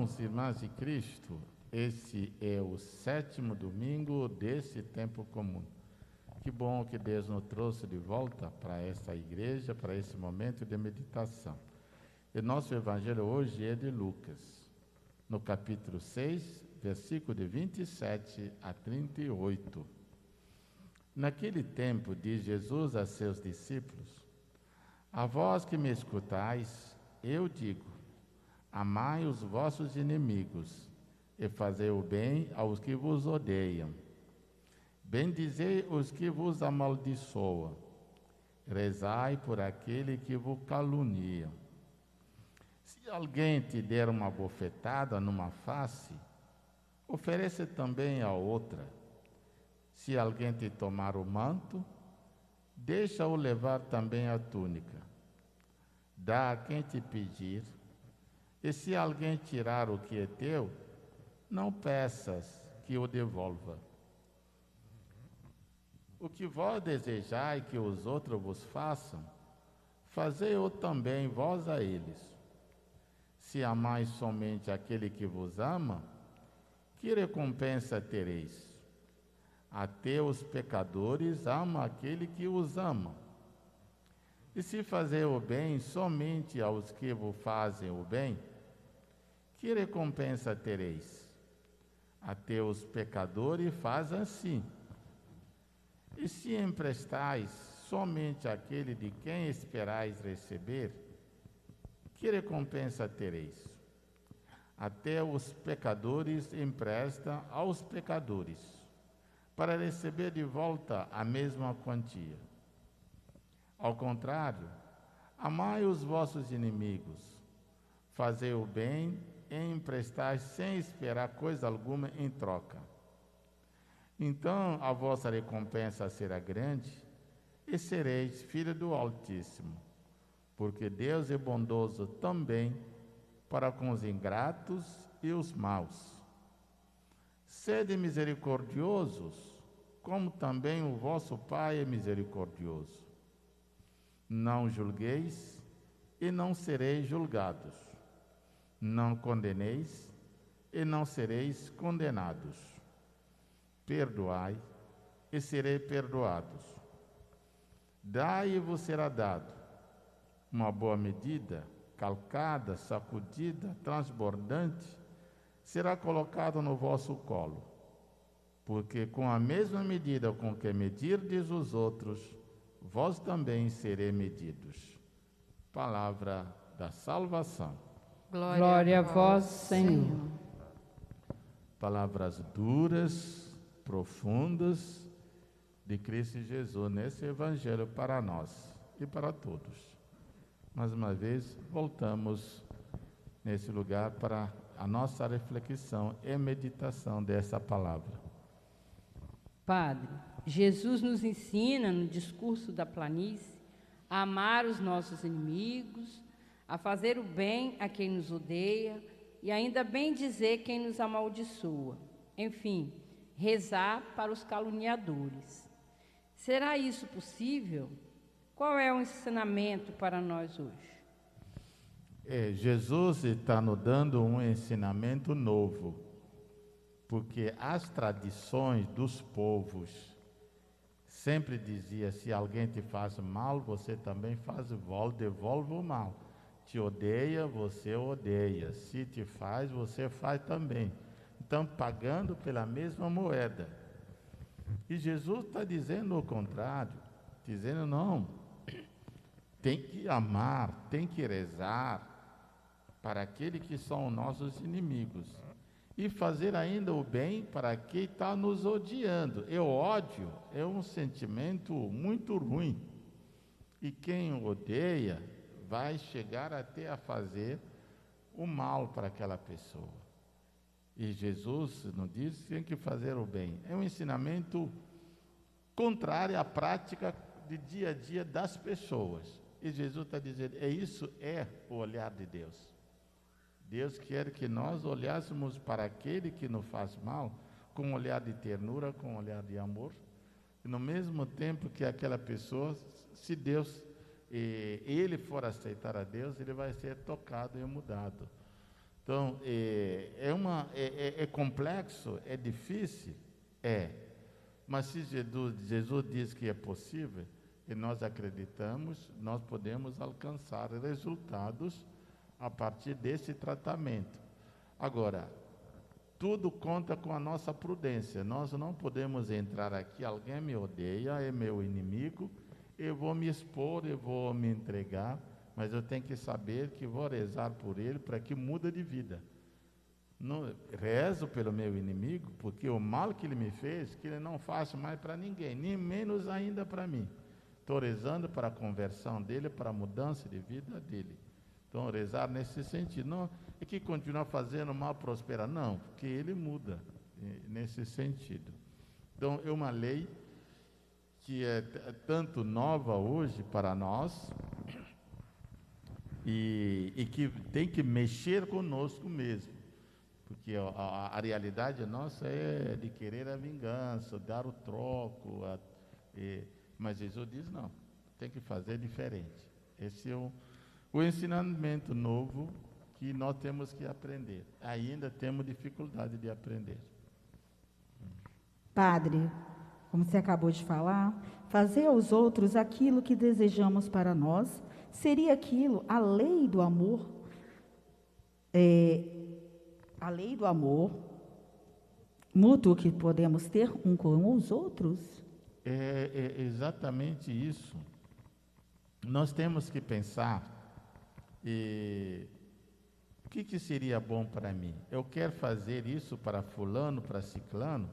Irmãos e irmãs de Cristo, esse é o 7º domingo desse tempo comum. Que bom que Deus nos trouxe de volta para essa igreja, para esse momento de meditação. E nosso evangelho hoje é de Lucas, no capítulo 6, versículo de 27 a 38. Naquele tempo, diz Jesus a seus discípulos: a vós que me escutais, eu digo, amai os vossos inimigos e fazei o bem aos que vos odeiam. Bendizei os que vos amaldiçoam, rezai por aquele que vos calunia. Se alguém te der uma bofetada numa face, oferece também a outra. Se alguém te tomar o manto, deixa-o levar também a túnica. Dá a quem te pedir, e se alguém tirar o que é teu, não peças que o devolva. O que vós desejai que os outros vos façam, fazei-o também vós a eles. Se amais somente aquele que vos ama, que recompensa tereis? Até os pecadores amam aquele que os ama. E se fazer o bem somente aos que vos fazem o bem, que recompensa tereis? Até os pecadores fazem assim. E se emprestais somente àquele de quem esperais receber, que recompensa tereis? Até os pecadores emprestam aos pecadores, para receber de volta a mesma quantia. Ao contrário, amai os vossos inimigos, fazei o bem e emprestai sem esperar coisa alguma em troca. Então a vossa recompensa será grande e sereis filhos do Altíssimo, porque Deus é bondoso também para com os ingratos e os maus. Sede misericordiosos, como também o vosso Pai é misericordioso. Não julgueis e não sereis julgados. Não condeneis e não sereis condenados. Perdoai e sereis perdoados. Dai e vos será dado. Uma boa medida, calcada, sacudida, transbordante, será colocada no vosso colo. Porque com a mesma medida com que medirdes os outros, vós também sereis medidos. Palavra da salvação. Glória a vós, Senhor. Palavras duras, profundas de Cristo Jesus nesse evangelho para nós e para todos. Mais uma vez, voltamos nesse lugar para a nossa reflexão e meditação dessa palavra. Padre, Jesus nos ensina no discurso da planície a amar os nossos inimigos, a fazer o bem a quem nos odeia e ainda bem dizer quem nos amaldiçoa. Enfim, rezar para os caluniadores. Será isso possível? Qual é o ensinamento para nós hoje? Jesus está nos dando um ensinamento novo, porque as tradições dos povos sempre dizia: se alguém te faz mal, você também devolve o mal. Te odeia, você odeia. Se te faz, você faz também. Então, pagando pela mesma moeda. E Jesus está dizendo o contrário, dizendo: não, tem que amar, tem que rezar para aqueles que são nossos inimigos e fazer ainda o bem para quem está nos odiando. E o ódio é um sentimento muito ruim, e quem odeia vai chegar até a fazer o mal para aquela pessoa. E Jesus nos diz que tem que fazer o bem. É um ensinamento contrário à prática de dia a dia das pessoas. E Jesus está dizendo: isso é o olhar de Deus. Deus quer que nós olhássemos para aquele que nos faz mal com um olhar de ternura, com um olhar de amor. E no mesmo tempo que aquela pessoa, se ele for aceitar a Deus, ele vai ser tocado e mudado. Então, é complexo, é difícil? Mas se Jesus diz que é possível, e nós acreditamos, nós podemos alcançar resultados a partir desse tratamento. Agora, tudo conta com a nossa prudência. Nós não podemos entrar aqui, alguém me odeia, é meu inimigo, eu vou me expor, eu vou me entregar, mas eu tenho que saber que vou rezar por ele para que mude de vida. Não, rezo pelo meu inimigo, porque o mal que ele me fez, que ele não faça mais para ninguém, nem menos ainda para mim. Estou rezando para a conversão dele, para a mudança de vida dele. Então, rezar nesse sentido. Não é que continuar fazendo mal prosperar, não, porque ele muda nesse sentido. Então, é uma lei que é tanto nova hoje para nós e que tem que mexer conosco mesmo. Porque a realidade nossa é de querer a vingança, dar o troco, mas Jesus diz não, tem que fazer diferente. Esse é o ensinamento novo que nós temos que aprender. Ainda temos dificuldade de aprender. Padre, como você acabou de falar, fazer aos outros aquilo que desejamos para nós, seria aquilo, a lei do amor, a lei do amor mútuo que podemos ter um com os outros? É exatamente isso. Nós temos que pensar, o que seria bom para mim? Eu quero fazer isso para fulano, para ciclano?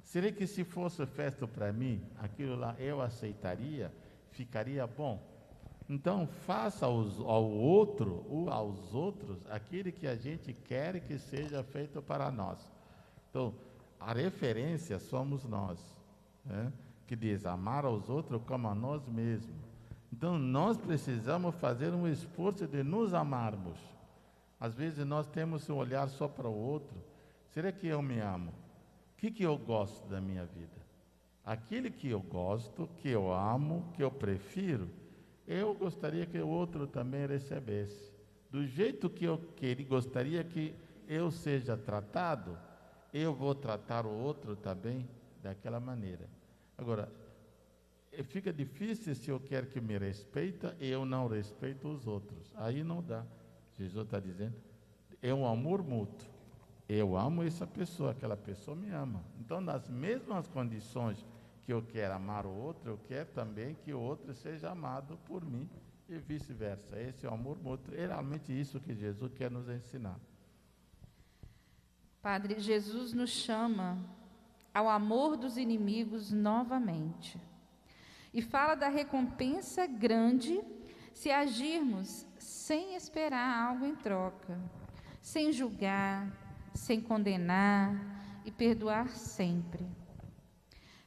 Seria que se fosse feito para mim, aquilo lá eu aceitaria, ficaria bom? Então, faça aos outros, aquilo que a gente quer que seja feito para nós. Então, a referência somos nós, né? Que diz, amar aos outros como a nós mesmos. Então, nós precisamos fazer um esforço de nos amarmos. Às vezes, nós temos um olhar só para o outro. Será que eu me amo? O que eu gosto da minha vida? Aquilo que eu gosto, que eu amo, que eu prefiro, eu gostaria que o outro também recebesse. Do jeito que eu gostaria que eu seja tratado, eu vou tratar o outro também daquela maneira. Agora, fica difícil se eu quero que me respeita e eu não respeito os outros. Aí não dá. Jesus está dizendo, é um amor mútuo. Eu amo essa pessoa, aquela pessoa me ama. Então, nas mesmas condições que eu quero amar o outro, eu quero também que o outro seja amado por mim e vice-versa. Esse é o amor mútuo. É realmente isso que Jesus quer nos ensinar. Padre, Jesus nos chama ao amor dos inimigos novamente. E fala da recompensa grande se agirmos sem esperar algo em troca, sem julgar, sem condenar e perdoar sempre.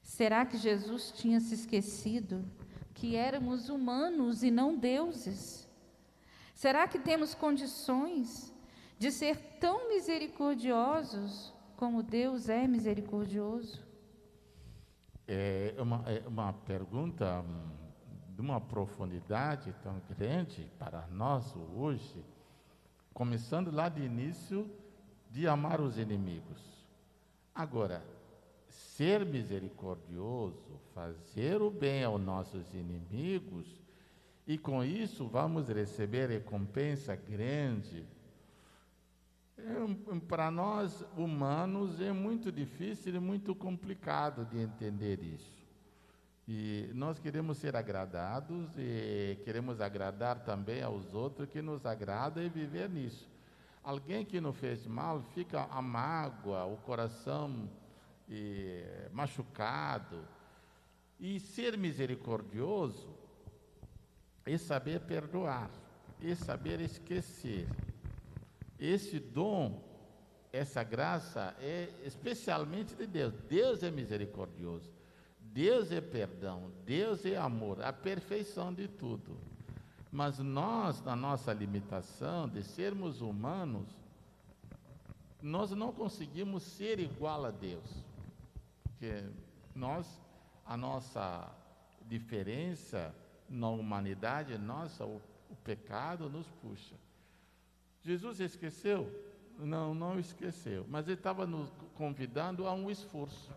Será que Jesus tinha se esquecido que éramos humanos e não deuses? Será que temos condições de ser tão misericordiosos como Deus é misericordioso? É uma pergunta de uma profundidade tão grande para nós hoje, começando lá de início, de amar os inimigos. Agora, ser misericordioso, fazer o bem aos nossos inimigos, e com isso vamos receber recompensa grande. Para nós humanos é muito difícil e muito complicado de entender isso. E nós queremos ser agradados e queremos agradar também aos outros que nos agradam e viver nisso. Alguém que nos fez mal fica a mágoa, o coração machucado. E ser misericordioso é saber perdoar, é saber esquecer. Esse dom, essa graça é especialmente de Deus. Deus é misericordioso, Deus é perdão, Deus é amor, a perfeição de tudo. Mas nós, na nossa limitação de sermos humanos, nós não conseguimos ser igual a Deus. Porque a nossa diferença na humanidade, o pecado nos puxa. Jesus esqueceu? Não, não esqueceu. Mas ele estava nos convidando a um esforço.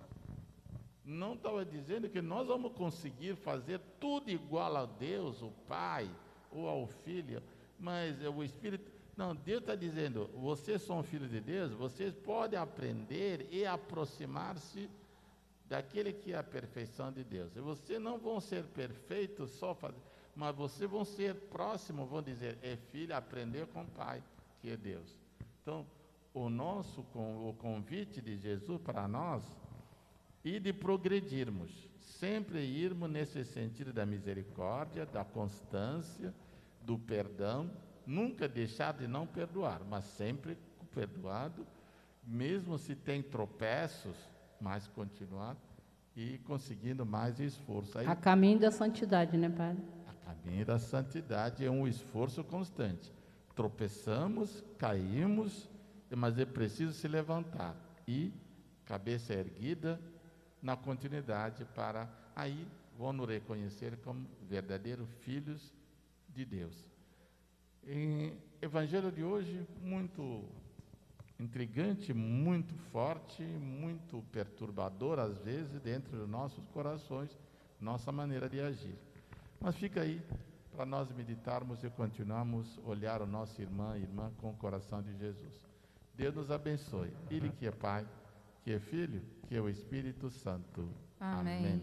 Não estava dizendo que nós vamos conseguir fazer tudo igual a Deus, o Pai, ou ao Filho, mas o Espírito. Não, Deus está dizendo, vocês são filhos de Deus, vocês podem aprender e aproximar-se daquele que é a perfeição de Deus. E vocês não vão ser perfeitos só fazer, mas vocês vão ser próximos, vão dizer, é filho, aprender com o Pai, que é Deus. Então, o convite de Jesus para nós, e de progredirmos, sempre irmos nesse sentido da misericórdia, da constância, do perdão, nunca deixar de não perdoar, mas sempre perdoado, mesmo se tem tropeços, mas continuar e conseguindo mais esforço. Aí, A caminho da santidade, né, Padre? a caminho da santidade é um esforço constante. Tropeçamos, caímos, mas é preciso se levantar e cabeça erguida na continuidade para aí vão nos reconhecer como verdadeiros filhos de Deus. Em Evangelho de hoje, muito intrigante, muito forte, muito perturbador, às vezes, dentro dos nossos corações, nossa maneira de agir. Mas fica aí para nós meditarmos e continuarmos a olhar o nosso irmão e irmã com o coração de Jesus. Deus nos abençoe. Ele que é Pai, que é Filho, que é o Espírito Santo. Amém. Amém.